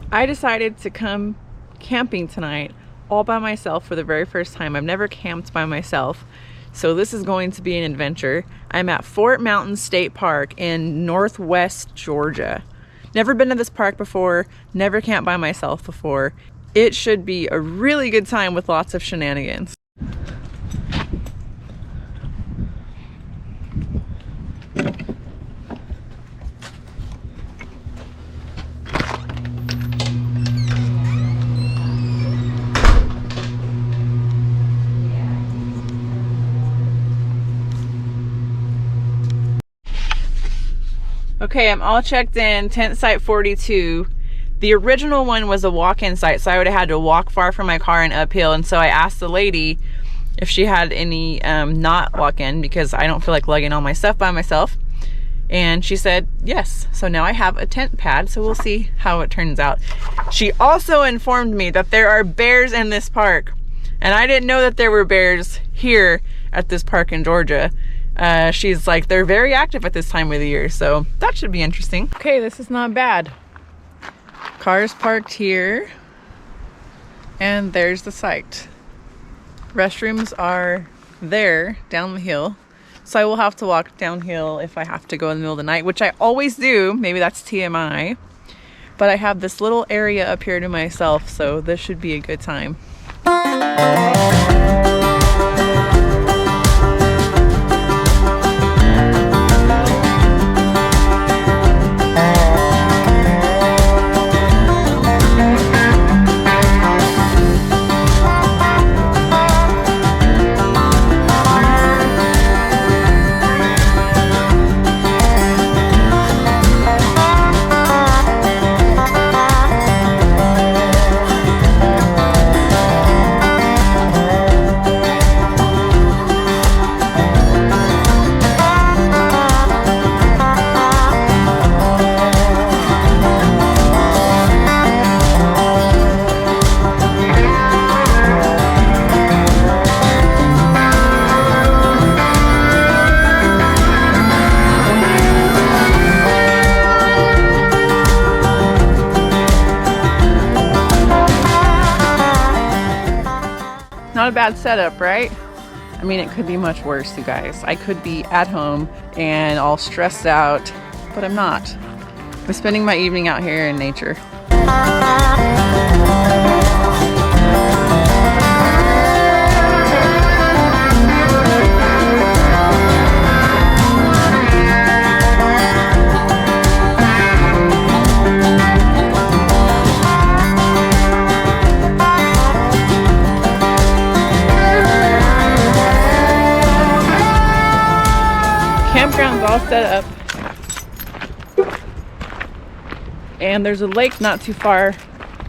I decided to come camping tonight all by myself for the very first time. I've never camped by myself, so this is going to be an adventure. I'm at Fort Mountain State Park in Northwest Georgia. Never been to this park before, never camped by myself before. It should be a really good time with lots of shenanigans. Okay, I'm all checked in, tent site 42. The original one was a walk-in site, so I would have had to walk far from my car and uphill, and so I asked the lady if she had any not walk-in, because I don't feel like lugging all my stuff by myself, and she said yes. So now I have a tent pad, so we'll see how it turns out. She also informed me that there are bears in this park, and I didn't know that there were bears here at this park in Georgia. She's like, they're very active at this time of the year, so that should be interesting. Okay, this is not bad. Cars parked here, and there's the site. Restrooms are there down the hill, so I will have to walk downhill if I have to go in the middle of the night, which I always do. Maybe that's TMI, but I have this little area up here to myself, so this should be a good time. Not a bad setup, right? I mean, it could be much worse, you guys. I could be at home and all stressed out, but I'm not. I'm spending my evening out here in nature. Campground's all set up, and there's a lake not too far.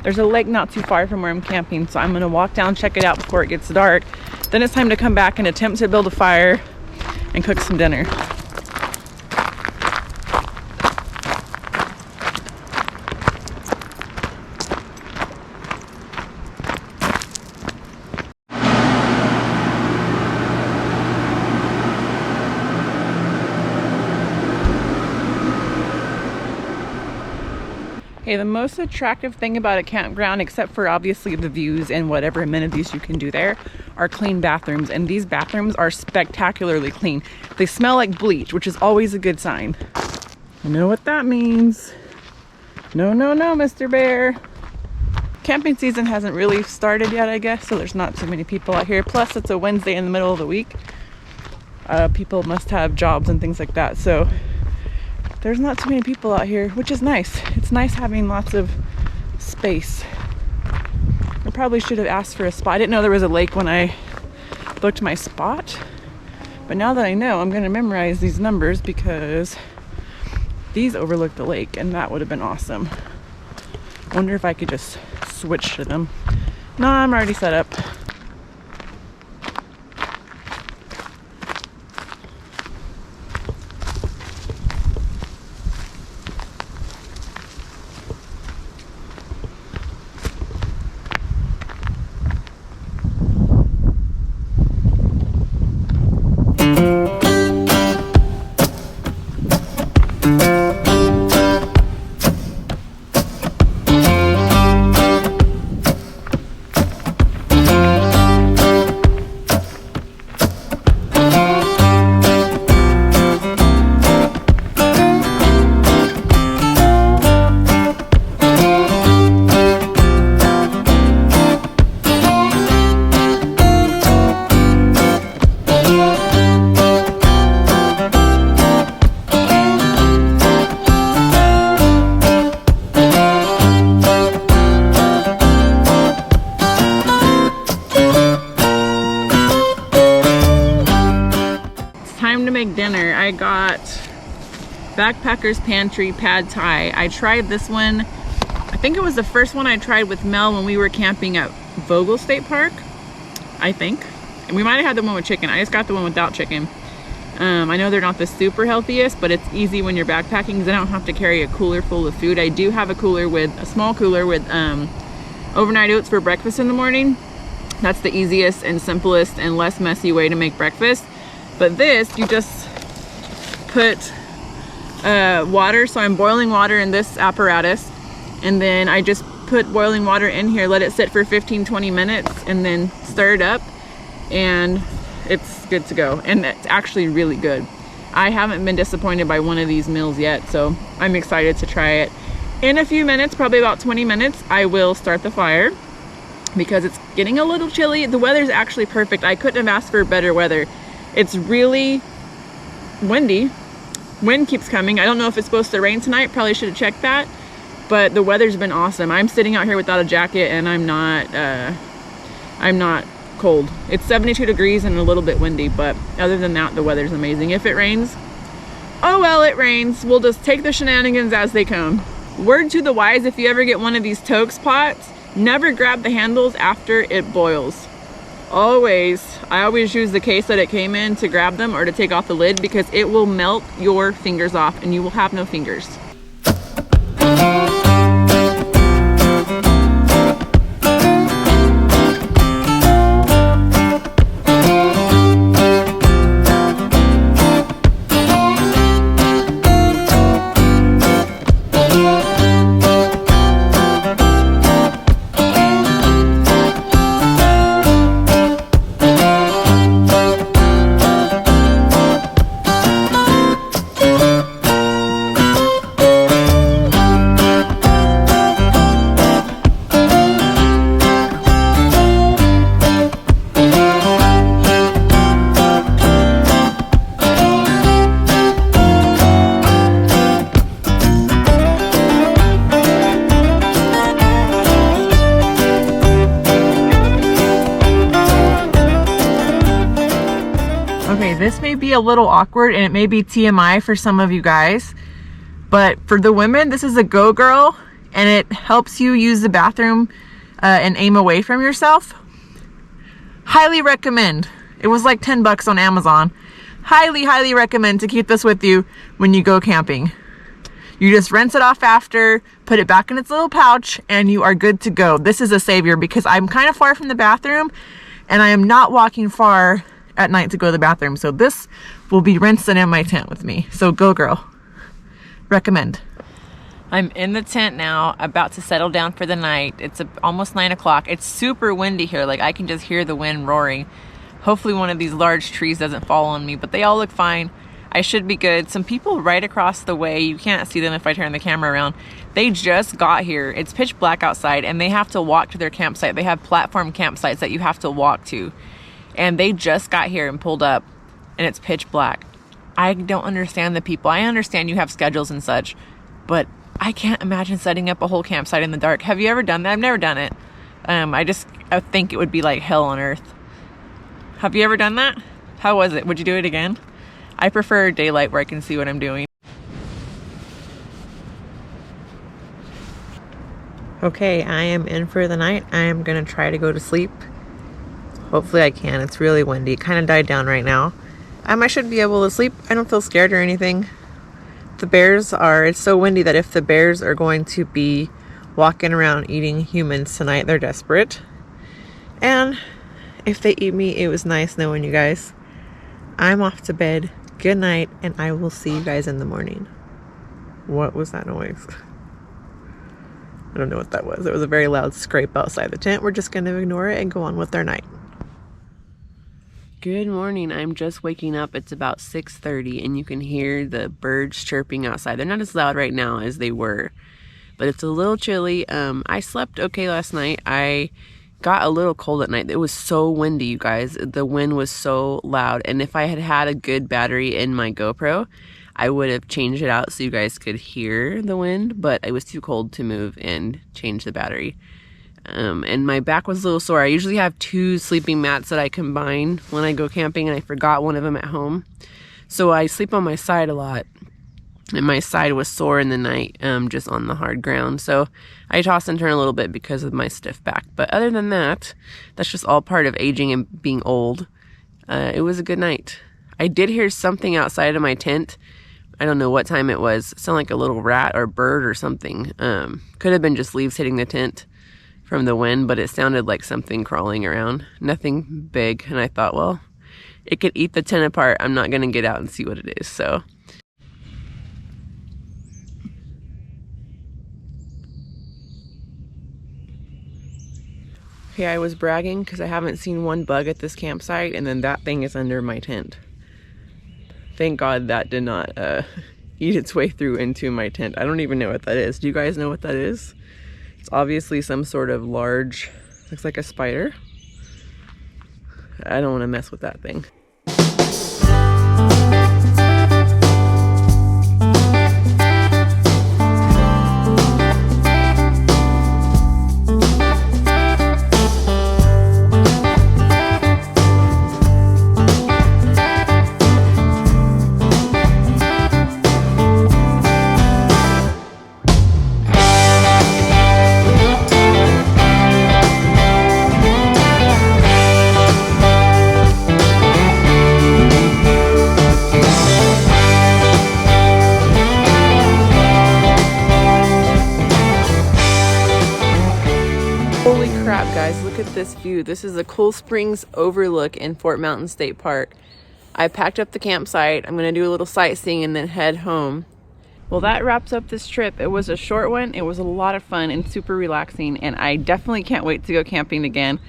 There's a lake not too far from where I'm camping, so I'm gonna walk down, check it out before it gets dark. Then it's time to come back and attempt to build a fire and cook some dinner. Okay, the most attractive thing about a campground, except for obviously the views and whatever amenities you can do there, are clean bathrooms. And these bathrooms are spectacularly clean. They smell like bleach, which is always a good sign. You know what that means. No, no, no, Mr. Bear. Camping season hasn't really started yet, I guess, so there's not too many people out here. Plus, it's a Wednesday in the middle of the week. People must have jobs and things like that, so there's not too many people out here, which is nice. It's nice having lots of space. I probably should have asked for a spot. I didn't know there was a lake when I booked my spot, but now that I know, I'm gonna memorize these numbers because these overlook the lake, and that would have been awesome. I wonder if I could just switch to them. No, I'm already set up. make dinner. I got Backpacker's Pantry Pad Thai. I tried this one. I think it was the first one I tried with Mel when we were camping at Vogel State Park, I think. And we might have had the one with chicken. I just got the one without chicken. I know they're not the super healthiest, but it's easy when you're backpacking because I don't have to carry a cooler full of food. I do have a small cooler with overnight oats for breakfast in the morning. That's the easiest and simplest and less messy way to make breakfast. But this, you just put water. So I'm boiling water in this apparatus, and then I just put boiling water in here, let it sit for 15-20 minutes, and then stir it up, and it's good to go. And it's actually really good. I haven't been disappointed by one of these meals yet, so I'm excited to try it. In a few minutes, probably about 20 minutes, I will start the fire because it's getting a little chilly. The weather's actually perfect. I couldn't have asked for better weather. It's really windy. Wind keeps coming. I don't know if it's supposed to rain tonight. Probably should have checked that. But the weather's been awesome. I'm sitting out here without a jacket, and I'm not cold. It's 72 degrees and a little bit windy, but other than that, the weather's amazing. If it rains, oh well, it rains. We'll just take the shenanigans as they come. Word to the wise, if you ever get one of these Tokes pots, never grab the handles after it boils. I always use the case that it came in to grab them or to take off the lid, because it will melt your fingers off and you will have no fingers. Okay, this may be a little awkward and it may be TMI for some of you guys, but for the women, this is a Go Girl, and it helps you use the bathroom and aim away from yourself. Highly recommend. It was like 10 bucks on Amazon. Highly recommend to keep this with you when you go camping. You just rinse it off after, put it back in its little pouch, and you are good to go. This is a savior because I'm kind of far from the bathroom and I am not walking far at night to go to the bathroom. So this will be rinsing in my tent with me. So Go Girl. Recommend. I'm in the tent now, about to settle down for the night. It's almost 9 o'clock. It's super windy here. Like, I can just hear the wind roaring. Hopefully one of these large trees doesn't fall on me, but they all look fine. I should be good. Some people right across the way, you can't see them if I turn the camera around. They just got here. It's pitch black outside and they have to walk to their campsite. They have platform campsites that you have to walk to. And they just got here and pulled up, and it's pitch black. I don't understand the people. I understand you have schedules and such, but I can't imagine setting up a whole campsite in the dark. Have you ever done that? I've never done it. I think it would be like hell on earth. Have you ever done that? How was it? Would you do it again? I prefer daylight where I can see what I'm doing. Okay, I am in for the night. I am gonna try to go to sleep. Hopefully I can. It's really windy. It kind of died down right now. I should be able to sleep. I don't feel scared or anything. It's so windy that if the bears are going to be walking around eating humans tonight, they're desperate. And if they eat me, it was nice knowing you guys. I'm off to bed. Good night, and I will see you guys in the morning. What was that noise? I don't know what that was. It was a very loud scrape outside the tent. We're just going to ignore it and go on with our night. Good morning. I'm just waking up. It's about 6:30 and you can hear the birds chirping outside. They're not as loud right now as they were, but it's a little chilly. I slept okay last night. I got a little cold at night. It was so windy, you guys. The wind was so loud, and if I had had a good battery in my GoPro, I would have changed it out so you guys could hear the wind, but it was too cold to move and change the battery. And my back was a little sore. I usually have 2 sleeping mats that I combine when I go camping, and I forgot one of them at home. So I sleep on my side a lot, and my side was sore in the night, just on the hard ground. So I toss and turn a little bit because of my stiff back. But other than that, that's just all part of aging and being old. It was a good night. I did hear something outside of my tent. I don't know what time it was. It sounded like a little rat or bird or something. Could have been just leaves hitting the tent from the wind, but it sounded like something crawling around. Nothing big. And I thought, well, it could eat the tent apart. I'm not going to get out and see what it is. So okay, I was bragging because I haven't seen one bug at this campsite, and then that thing is under my tent. Thank God that did not eat its way through into my tent. I don't even know what that is. Do you guys know what that is? It's obviously some sort of large, looks like a spider. I don't want to mess with that thing. Holy crap, guys, look at this view. This is a Cool Springs overlook in Fort Mountain State Park. I packed up the campsite. I'm gonna do a little sightseeing and then head home. Well, that wraps up this trip. It was a short one. It was a lot of fun and super relaxing, and I definitely can't wait to go camping again.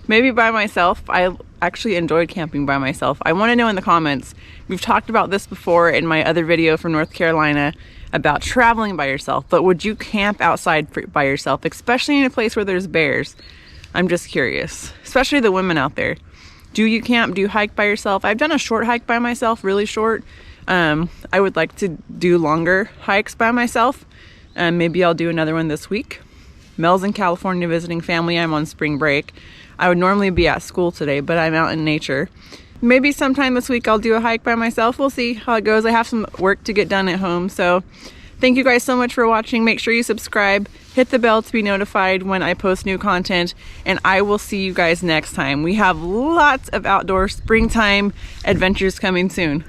Maybe by myself. I actually enjoyed camping by myself. I want to know in the comments. We've talked about this before in my other video from North Carolina about traveling by yourself, but would you camp outside by yourself, especially in a place where there's bears? I'm just curious, especially the women out there. Do you camp? Do you hike by yourself? I've done a short hike by myself, really short. I would like to do longer hikes by myself. Maybe I'll do another one this week. Mel's in California visiting family. I'm on spring break. I would normally be at school today, but I'm out in nature. Maybe sometime this week I'll do a hike by myself. We'll see how it goes. I have some work to get done at home. So thank you guys so much for watching. Make sure you subscribe, hit the bell to be notified when I post new content, and I will see you guys next time. We have lots of outdoor springtime adventures coming soon.